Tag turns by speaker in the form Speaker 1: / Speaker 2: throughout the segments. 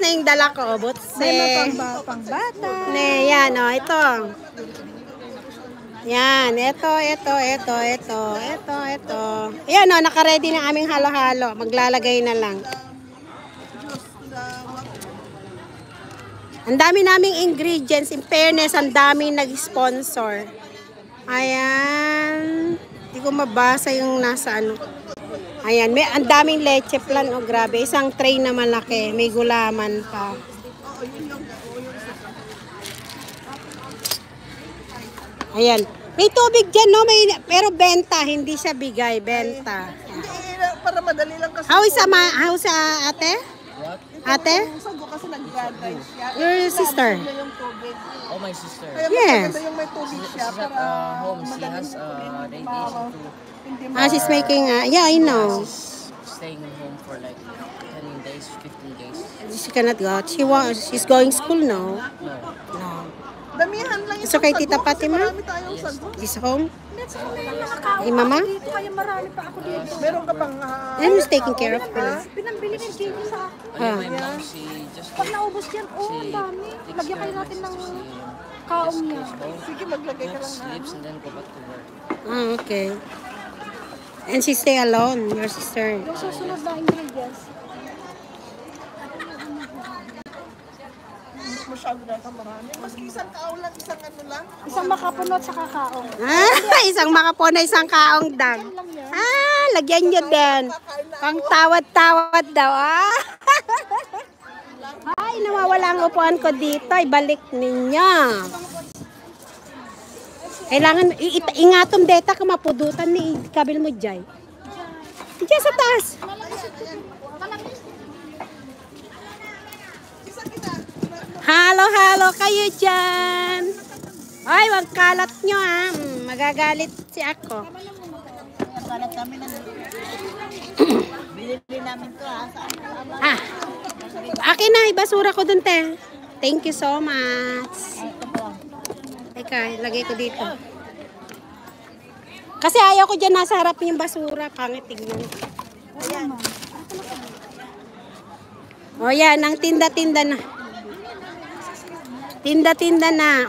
Speaker 1: na yung dala ko. Butse.
Speaker 2: May pang bata.
Speaker 1: Ne, yan o. Ito. Yan. Ito. Yan o. Nakaready na aming halo-halo. Maglalagay na lang. Ang dami naming ingredients. In fairness, ang daming nag-sponsor. Ayan. Hindi ko mabasa yung nasa ano. Ayan. Ang daming leche plan. Oh, grabe. Isang tray na malaki. May gulaman pa. Ayan. May tubig dyan, no? Pero benta. Hindi siya bigay. Benta.
Speaker 2: Hindi, para madali lang kasi.
Speaker 1: How is ate? Ate?
Speaker 2: Kasi nag-drive siya.
Speaker 1: Your sister?
Speaker 3: Oh, my sister.
Speaker 1: Yes.
Speaker 2: Yung may tubig siya
Speaker 3: She's at home. She has radiation too.
Speaker 1: She's making, yeah, I know.
Speaker 3: She's staying home for like 10 days, 15 days.
Speaker 1: She cannot go. She's going school now. No.
Speaker 2: Damihan lang
Speaker 1: It's okay, Tita Fatima?
Speaker 2: Marami tayong sago.
Speaker 1: Is home? Mama?
Speaker 4: Kaya marami pa ako dito.
Speaker 2: Meron ka pang...
Speaker 1: And who's taking care of her?
Speaker 4: Pinambili ng TV sa akin.
Speaker 3: My mom, she just
Speaker 4: Pag naubos yan, ang dami. Lagyan kayo natin ng kaong niya.
Speaker 2: Sige, maglagay ka lang na.
Speaker 3: sleeps and then go back to work.
Speaker 1: Ah, okay. And she stay alone, your sister.
Speaker 4: Yung susunod na ingredients.
Speaker 2: Masyado na ka marami. Maski isang kao lang, isang ano lang.
Speaker 4: Isang makapunot sa kakaong.
Speaker 1: Ah, isang makapona, isang kaong dang. Ah, lagyan nyo din. Pang tawad-tawad daw, ah. Ay, nawawala ang upuan ko dito. Ibalik ninyo. Kailangan, ingatom deta ka mapudutan ni kabil mo dyan. Diyan sa taas. Halo-halo kayo dyan. Ay, wag kalat nyo ha. Magagalit si ako.
Speaker 2: Kalat kami na. Binili namin to ha.
Speaker 1: Ah, akin na, ibasura ko dun te. Thank you so much. Teka, lagay ko dito. Kasi ayaw ko dyan nasa harap yung basura. Pangit tignan.
Speaker 2: Ayan.
Speaker 1: O yan, ang tinda-tinda na. Tinda-tinda na.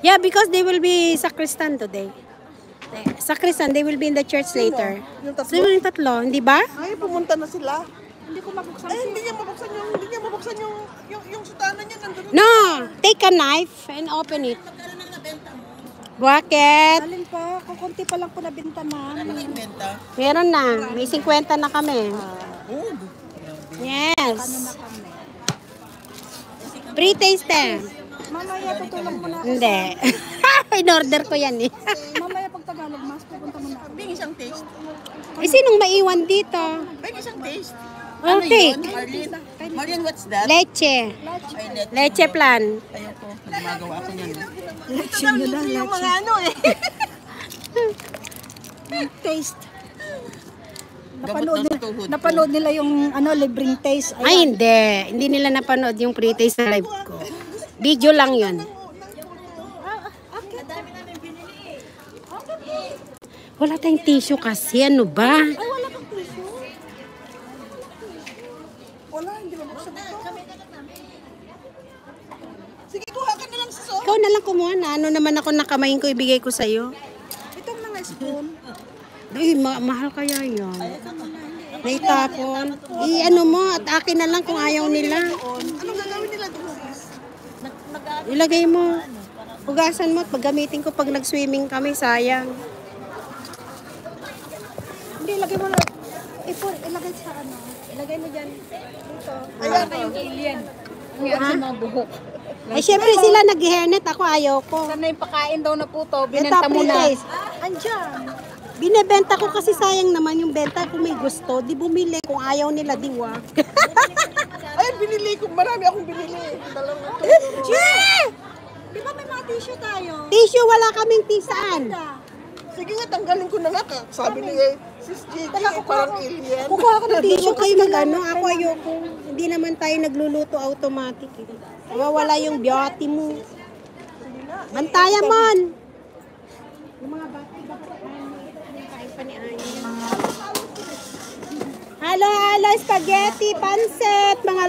Speaker 1: Yeah, because they will be sacristan today. Sacristan, they will be in the church later.
Speaker 2: Yung tatlo?
Speaker 1: Sino yung tatlo? Hindi ba?
Speaker 2: Ay, pumunta na sila.
Speaker 4: Hindi ko mabuksan.
Speaker 2: Ay, hindi niya mabuksan yung sutana niya. Nandun.
Speaker 1: No! Take a knife and open it. Bakit?
Speaker 4: Alin po, kukunti pa lang po na binta na.
Speaker 1: Meron na. May 50 na kami. Yes. Pre-taste eh.
Speaker 4: Mamaya tutulong mo na ako.
Speaker 1: Hindi. In-order ko yan eh.
Speaker 4: Mamaya pag Tagalog, mas pupunta mo na ako.
Speaker 2: Bing isang taste.
Speaker 1: Eh, sinong maiwan dito?
Speaker 2: Bing isang taste.
Speaker 1: I'll take.
Speaker 2: Marlene, what's that?
Speaker 1: Leche. Leche plan.
Speaker 2: Ayoko. Gumagawa ako niyan.
Speaker 4: Leche nyo na,
Speaker 2: Yung mga ano eh.
Speaker 4: Taste. Napanood nila yung libreng taste.
Speaker 1: Ay, hindi. Hindi nila napanood yung pre-taste na live ko. Video lang yun. Wala tayong tissue kasi. Ano ba?
Speaker 4: Ay, wala pang tissue.
Speaker 2: Wala, hindi mabuksan ito. Sige, kuha ka na lang sa so.
Speaker 1: Ikaw na lang kumuha na. Ano naman ako nakamayin ko, ibigay ko sa'yo.
Speaker 4: Itong mga spoon.
Speaker 1: Ay, mahal kaya yan. Naitapon. I-ano mo, at akin na lang kung ayaw nila.
Speaker 2: Anong gagawin nila doon, sis?
Speaker 1: Ilagay mo. Hugasan mo at paggamitin ko pag nag-swimming kami, sayang.
Speaker 4: Hindi, ilagay mo na. Ilagay sa ano. Ilagay mo dyan. Dito.
Speaker 2: Ayan,
Speaker 4: yung alien. Ang sa mga buhok.
Speaker 1: Ay, syempre sila nag-hairnet. Ako ayaw ko.
Speaker 4: Sana yung pakain daw na puto.
Speaker 1: Ito,
Speaker 4: Binenta mo na.
Speaker 1: pre-taste.
Speaker 4: Andyan.
Speaker 1: Binebenta ko kasi sayang naman yung benta. Kung may gusto, di bumili. Kung ayaw nila, diwa.
Speaker 2: Ay, binili ko. Marami akong binili. Dalawang
Speaker 4: Di ba may mga tissue tayo?
Speaker 1: Tissue, wala kaming tisaan.
Speaker 2: Sige nga, tanggalin ko na nga ka. Sabi ni Sis Gigi, parang alien.
Speaker 1: Kukuha ko ng tissue kayo mag-ano. Ako ayoko. Hindi naman tayo nagluluto automatic. Nawawala yung beauty mo. Bantayan mo. Yung mga bata, kain pa ni Ay. Halo, spaghetti, pancit, mga